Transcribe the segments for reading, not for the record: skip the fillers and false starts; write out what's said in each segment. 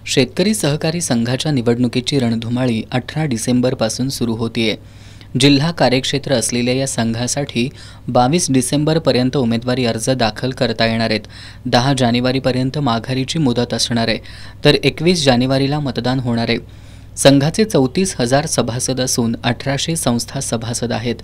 शेतकरी सहकारी संघाच्या निवडणुकीची रणधुमाळी 18 डिसेंबरपासून सुरू होतीये। जिल्हा कार्यक्षेत्र असलेल्या या संघासाठी 22 डिसेंबरपर्यंत उमेदवारी अर्ज दाखल करता येणार आहेत। 10 जानेवारीपर्यंत माघारीची मुदत असणार आहे, तर 21 जानेवारीला मतदान होणार आहे। संघाचे 34,000 सभासद असून 1800 संस्था सभासद आहेत।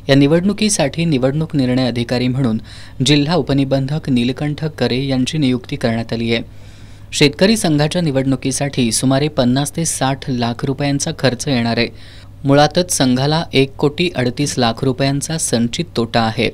या निवडणुकीसाठी निवडणूक निर्णय अधिकारी म्हणून जिल्हा उपनिबंधक नीलकंठ करे यांची नियुक्ती करण्यात आली आहे। शेतकरी संघाच्या निवडणुकीसाठी सुमारे 50 ते 60 लाख रुपयांचा खर्च येणार आहे। मुळातच संघाला 1,38,00,000 रुपयांचा संचित तोटा आहे।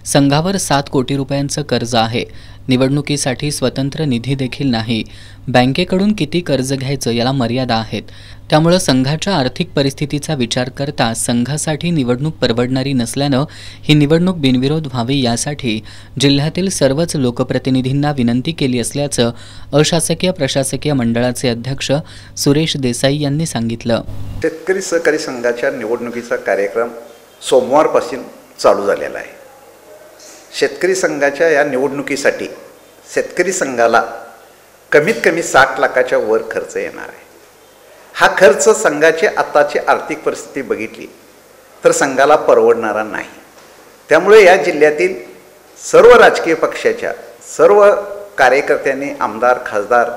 संघावर 7 कोटी रुपयांचं कर्ज आहे। निवडणुकीसाठी स्वतंत्र निधी देखील नाही। बँकेकडून किती कर्ज घ्यायचं याला मर्यादा आहेत। त्यामुळे संघाच्या आर्थिक परिस्थितीचा विचार करता संघासाठी निवडणूक परवडणारी नसल्यानं ही निवडणूक बिनविरोध व्हावी यासाठी जिल्ह्यातील सर्वच लोकप्रतिनिधींना विनंती केली असल्याचं अशासकीय प्रशासकीय मंडळाचे अध्यक्ष सुरेश देसाई यांनी सांगितलं। शेतकरी सहकारी संघाच्या निवडणुकीचा कार्यक्रम सोमवारपासून चालू झालेला आहे। शेतकरी संघाच्या या निवडणुकीसाठी शेतकरी संघाला कमीत कमी 60 लाखाच्या वर खर्च येणार आहे। हा खर्च संघाची आताची आर्थिक परिस्थिती बघितली तर संघाला परवडणारा नाही। त्यामुळे या जिल्ह्यातील सर्व राजकीय पक्षाच्या सर्व कार्यकर्त्यांनी, आमदार, खासदार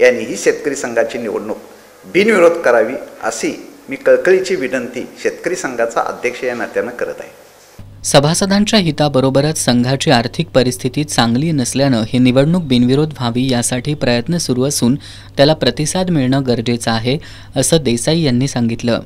यांनी ही शेतकरी संघाची निवडणूक बिनविरोध करावी अशी मी कळकळीची विनंती शेतकरी संघाचा अध्यक्ष या नात्यानं करत आहे। सभासदांच्या हिताबरोबरच संघाची आर्थिक परिस्थिती चांगली नसल्यानं ही निवडणूक बिनविरोध व्हावी यासाठी प्रयत्न सुरू असून त्याला प्रतिसाद मिळणं गरजेचं आहे, असं देसाई यांनी सांगितलं।